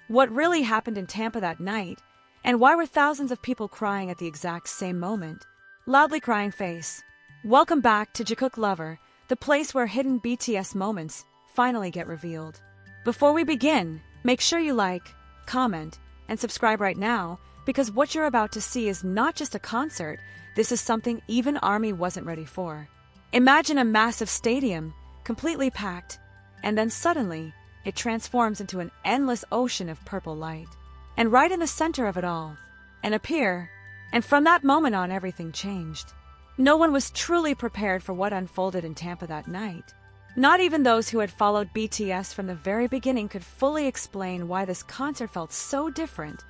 What really happened in Tampa that night, and why were thousands of people crying at the exact same moment? Loudly crying face. Welcome back to JIKOOK Lover, the place where hidden BTS moments finally get revealed. Before we begin, make sure you like, comment, and subscribe right now, because what you're about to see is not just a concert, this is something even ARMY wasn't ready for. Imagine a massive stadium, completely packed, and then suddenly, it transforms into an endless ocean of purple light. And right in the center of it all, an appear, and from that moment on everything changed. No one was truly prepared for what unfolded in Tampa that night. Not even those who had followed BTS from the very beginning could fully explain why this concert felt so different,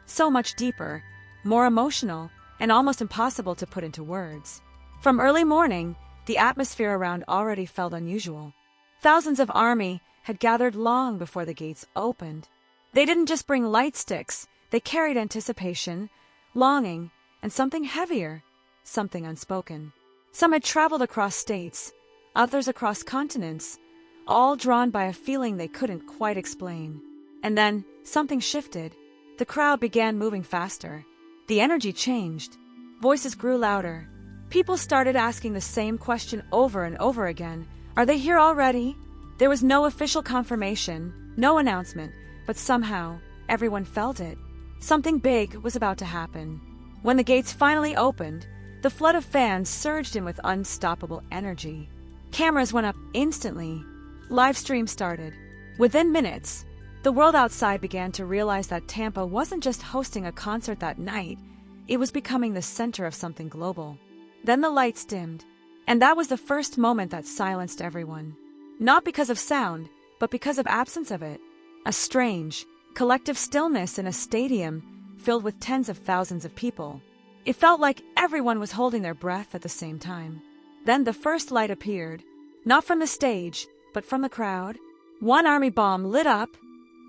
so much deeper, more emotional, and almost impossible to put into words. From early morning, the atmosphere around already felt unusual. Thousands of ARMY had gathered long before the gates opened. They didn't just bring light sticks, they carried anticipation, longing, and something heavier, something unspoken. Some had traveled across states, others across continents, all drawn by a feeling they couldn't quite explain. And then, something shifted. The crowd began moving faster. The energy changed. Voices grew louder. People started asking the same question over and over again. Are they here already? There was no official confirmation, no announcement, but somehow, everyone felt it. Something big was about to happen. When the gates finally opened, the flood of fans surged in with unstoppable energy. Cameras went up instantly. Live stream started. Within minutes, the world outside began to realize that Tampa wasn't just hosting a concert that night, it was becoming the center of something global. Then the lights dimmed, and that was the first moment that silenced everyone. Not because of sound, but because of absence of it. A strange, collective stillness in a stadium filled with tens of thousands of people. It felt like everyone was holding their breath at the same time. Then the first light appeared, not from the stage, but from the crowd. One ARMY bomb lit up,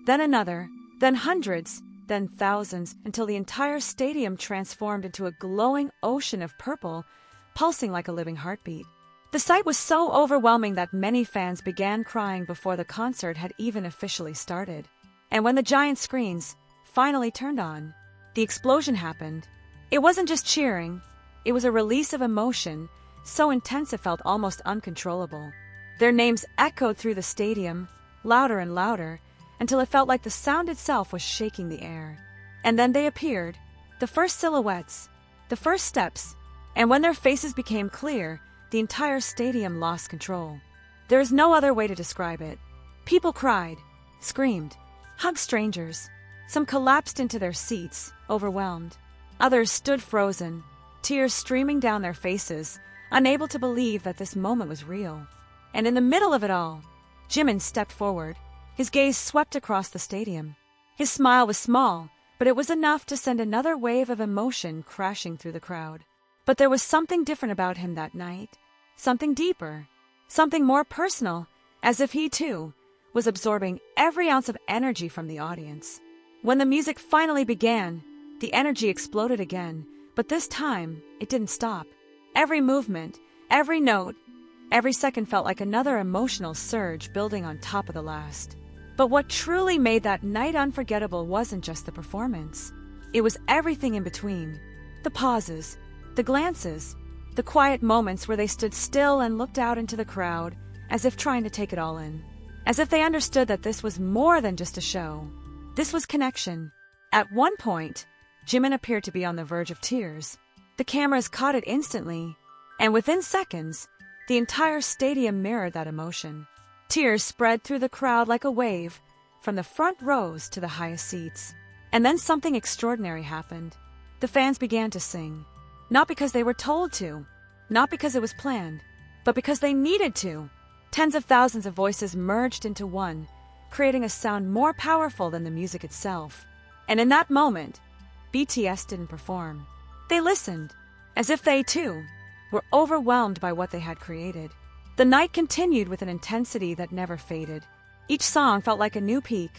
then another, then hundreds, then thousands, until the entire stadium transformed into a glowing ocean of purple, pulsing like a living heartbeat. The sight was so overwhelming that many fans began crying before the concert had even officially started. And when the giant screens finally turned on, the explosion happened. It wasn't just cheering, it was a release of emotion, so intense it felt almost uncontrollable. Their names echoed through the stadium, louder and louder, until it felt like the sound itself was shaking the air. And then they appeared, the first silhouettes, the first steps, and when their faces became clear, the entire stadium lost control. There is no other way to describe it. People cried, screamed, hugged strangers. Some collapsed into their seats, overwhelmed. Others stood frozen, tears streaming down their faces, unable to believe that this moment was real. And in the middle of it all, Jimin stepped forward. His gaze swept across the stadium. His smile was small, but it was enough to send another wave of emotion crashing through the crowd. But there was something different about him that night. Something deeper, something more personal, as if he too was absorbing every ounce of energy from the audience. When the music finally began, the energy exploded again, but this time it didn't stop. Every movement, every note, every second felt like another emotional surge building on top of the last. But what truly made that night unforgettable wasn't just the performance. It was everything in between. The pauses, the glances, the quiet moments where they stood still and looked out into the crowd, as if trying to take it all in. As if they understood that this was more than just a show. This was connection. At one point, Jimin appeared to be on the verge of tears. The cameras caught it instantly, and within seconds, the entire stadium mirrored that emotion. Tears spread through the crowd like a wave, from the front rows to the highest seats. And then something extraordinary happened. The fans began to sing. Not because they were told to, not because it was planned, but because they needed to. Tens of thousands of voices merged into one, creating a sound more powerful than the music itself. And in that moment, BTS didn't perform. They listened, as if they too were overwhelmed by what they had created. The night continued with an intensity that never faded. Each song felt like a new peak.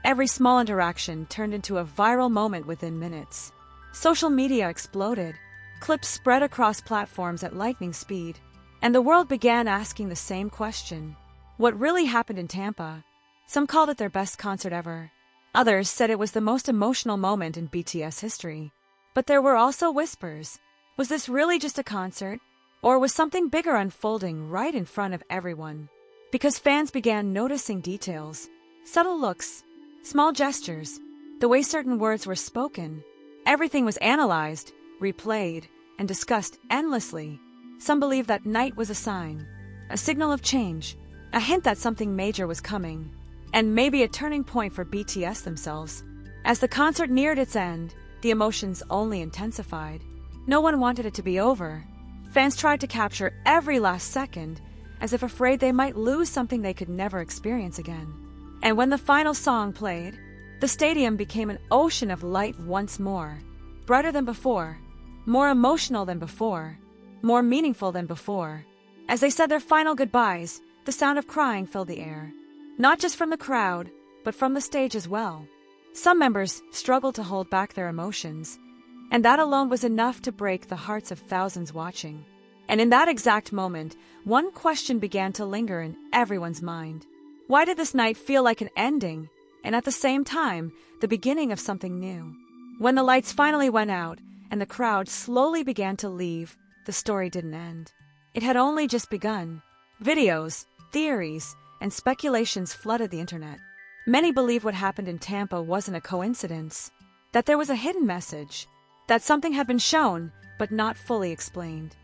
Every small interaction turned into a viral moment within minutes. Social media exploded. Clips spread across platforms at lightning speed, and the world began asking the same question. What really happened in Tampa? Some called it their best concert ever. Others said it was the most emotional moment in BTS history. But there were also whispers. Was this really just a concert? Or was something bigger unfolding right in front of everyone? Because fans began noticing details, subtle looks, small gestures, the way certain words were spoken. Everything was analyzed, replayed, and discussed endlessly. Some believed that night was a sign, a signal of change, a hint that something major was coming, and maybe a turning point for BTS themselves. As the concert neared its end, the emotions only intensified. No one wanted it to be over. Fans tried to capture every last second, as if afraid they might lose something they could never experience again. And when the final song played, the stadium became an ocean of light once more, brighter than before, more emotional than before, more meaningful than before. As they said their final goodbyes, the sound of crying filled the air, not just from the crowd, but from the stage as well. Some members struggled to hold back their emotions, and that alone was enough to break the hearts of thousands watching. And in that exact moment, one question began to linger in everyone's mind. Why did this night feel like an ending, and at the same time, the beginning of something new? When the lights finally went out, and the crowd slowly began to leave, the story didn't end. It had only just begun. Videos, theories, and speculations flooded the internet. Many believed what happened in Tampa wasn't a coincidence, that there was a hidden message, that something had been shown, but not fully explained.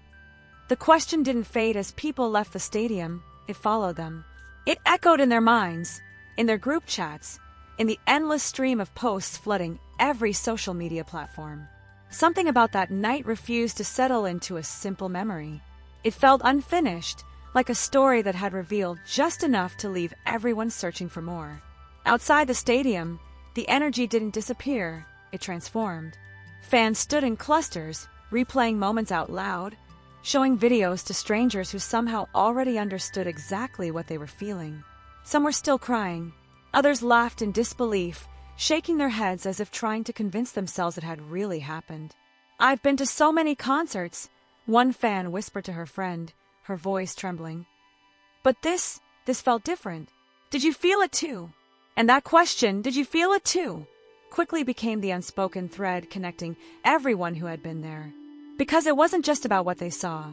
The question didn't fade as people left the stadium, it followed them. It echoed in their minds, in their group chats, in the endless stream of posts flooding every social media platform. Something about that night refused to settle into a simple memory. It felt unfinished, like a story that had revealed just enough to leave everyone searching for more. Outside the stadium, the energy didn't disappear, it transformed. Fans stood in clusters, replaying moments out loud, showing videos to strangers who somehow already understood exactly what they were feeling. Some were still crying. Others laughed in disbelief, shaking their heads as if trying to convince themselves it had really happened. "I've been to so many concerts," one fan whispered to her friend, her voice trembling. "But this felt different. Did you feel it too?" And that question, "Did you feel it too?" quickly became the unspoken thread connecting everyone who had been there. Because it wasn't just about what they saw.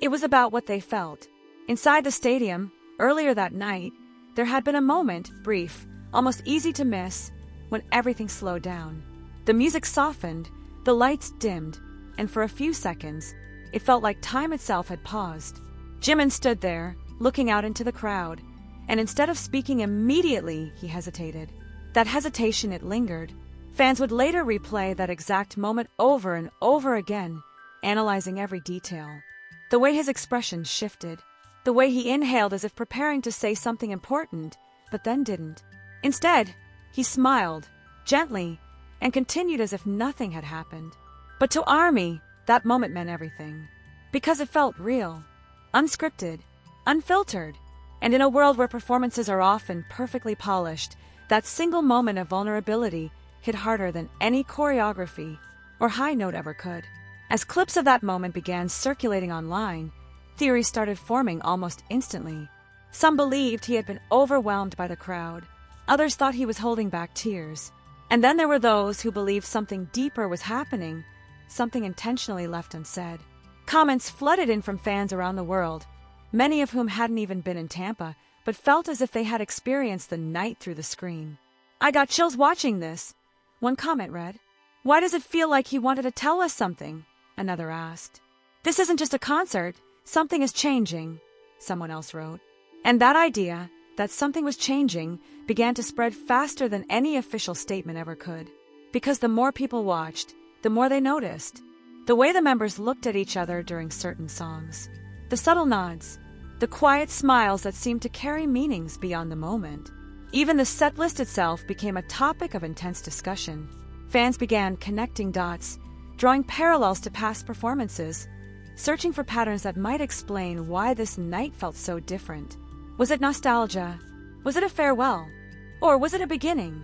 It was about what they felt. Inside the stadium, earlier that night, there had been a moment, brief, almost easy to miss, when everything slowed down. The music softened, the lights dimmed, and for a few seconds, it felt like time itself had paused. Jimin stood there, looking out into the crowd, and instead of speaking immediately, he hesitated. That hesitation, it lingered. Fans would later replay that exact moment over and over again, analyzing every detail. The way his expression shifted, the way he inhaled as if preparing to say something important, but then didn't. Instead, he smiled, gently, and continued as if nothing had happened. But to ARMY, that moment meant everything. Because it felt real, unscripted, unfiltered. And in a world where performances are often perfectly polished, that single moment of vulnerability hit harder than any choreography or high note ever could. As clips of that moment began circulating online, theories started forming almost instantly. Some believed he had been overwhelmed by the crowd. Others thought he was holding back tears. And then there were those who believed something deeper was happening, something intentionally left unsaid. Comments flooded in from fans around the world, many of whom hadn't even been in Tampa, but felt as if they had experienced the night through the screen. "I got chills watching this," one comment read. "Why does it feel like he wanted to tell us something?" another asked. "This isn't just a concert, something is changing," someone else wrote. And that idea, that something was changing, began to spread faster than any official statement ever could. Because the more people watched, the more they noticed. The way the members looked at each other during certain songs. The subtle nods. The quiet smiles that seemed to carry meanings beyond the moment. Even the set list itself became a topic of intense discussion. Fans began connecting dots, drawing parallels to past performances, searching for patterns that might explain why this night felt so different. Was it nostalgia? Was it a farewell? Or was it a beginning?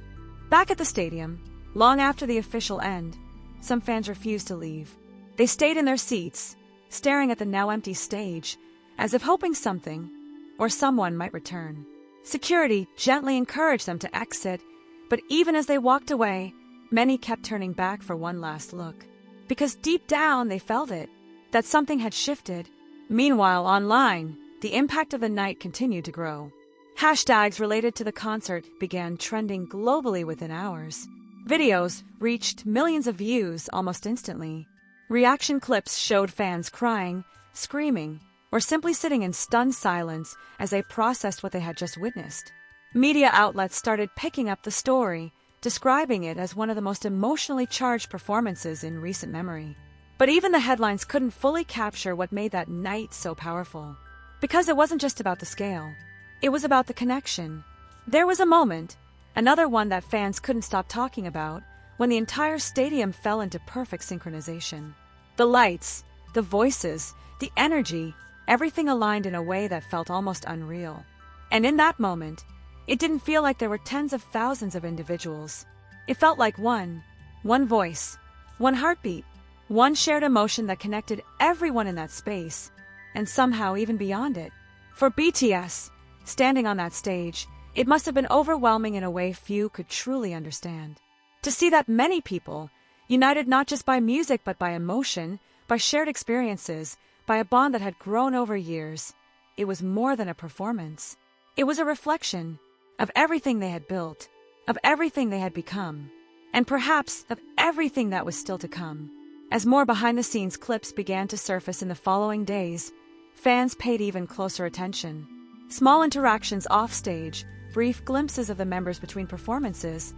Back at the stadium, long after the official end, some fans refused to leave. They stayed in their seats, staring at the now empty stage, as if hoping something or someone might return. Security gently encouraged them to exit, But even as they walked away, many kept turning back for one last look. Because deep down they felt it, that something had shifted. Meanwhile, online, the impact of the night continued to grow. Hashtags related to the concert began trending globally within hours. Videos reached millions of views almost instantly. Reaction clips showed fans crying, screaming, or simply sitting in stunned silence as they processed what they had just witnessed. Media outlets started picking up the story, describing it as one of the most emotionally charged performances in recent memory. But even the headlines couldn't fully capture what made that night so powerful. Because it wasn't just about the scale. It was about the connection. There was a moment, another one that fans couldn't stop talking about, when the entire stadium fell into perfect synchronization. The lights, the voices, the energy, everything aligned in a way that felt almost unreal. And in that moment, it didn't feel like there were tens of thousands of individuals. It felt like one voice, one heartbeat, one shared emotion that connected everyone in that space, and somehow even beyond it. For BTS, standing on that stage, it must have been overwhelming in a way few could truly understand. To see that many people, united not just by music but by emotion, by shared experiences, by a bond that had grown over years, it was more than a performance. It was a reflection of everything they had built, of everything they had become, and perhaps of everything that was still to come. As more behind-the-scenes clips began to surface in the following days, fans paid even closer attention. Small interactions offstage, brief glimpses of the members between performances.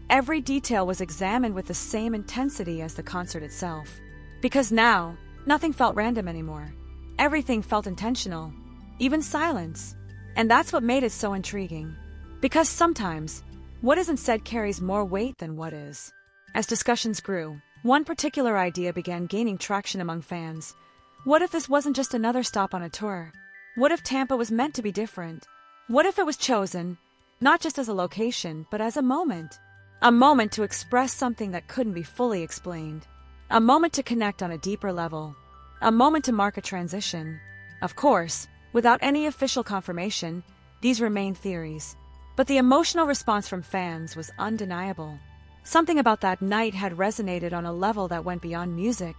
Every detail was examined with the same intensity as the concert itself. Because now, nothing felt random anymore. Everything felt intentional, even silence. And that's what made it so intriguing. Because sometimes, what isn't said carries more weight than what is. As discussions grew, one particular idea began gaining traction among fans. What if this wasn't just another stop on a tour? What if Tampa was meant to be different? What if it was chosen, not just as a location, but as a moment? A moment to express something that couldn't be fully explained. A moment to connect on a deeper level. A moment to mark a transition. Of course, without any official confirmation, these remain theories. But the emotional response from fans was undeniable. Something about that night had resonated on a level that went beyond music,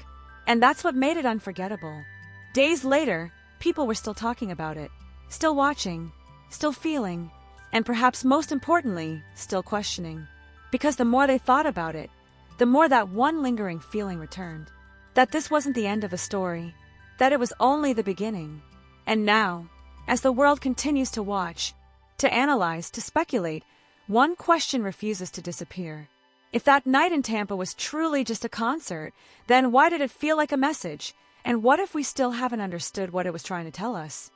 and that's what made it unforgettable. Days later, people were still talking about it, still watching, still feeling, and perhaps most importantly, still questioning. Because the more they thought about it, the more that one lingering feeling returned. That this wasn't the end of a story, that it was only the beginning. And now, as the world continues to watch, to analyze, to speculate, one question refuses to disappear. If that night in Tampa was truly just a concert, then why did it feel like a message? And what if we still haven't understood what it was trying to tell us?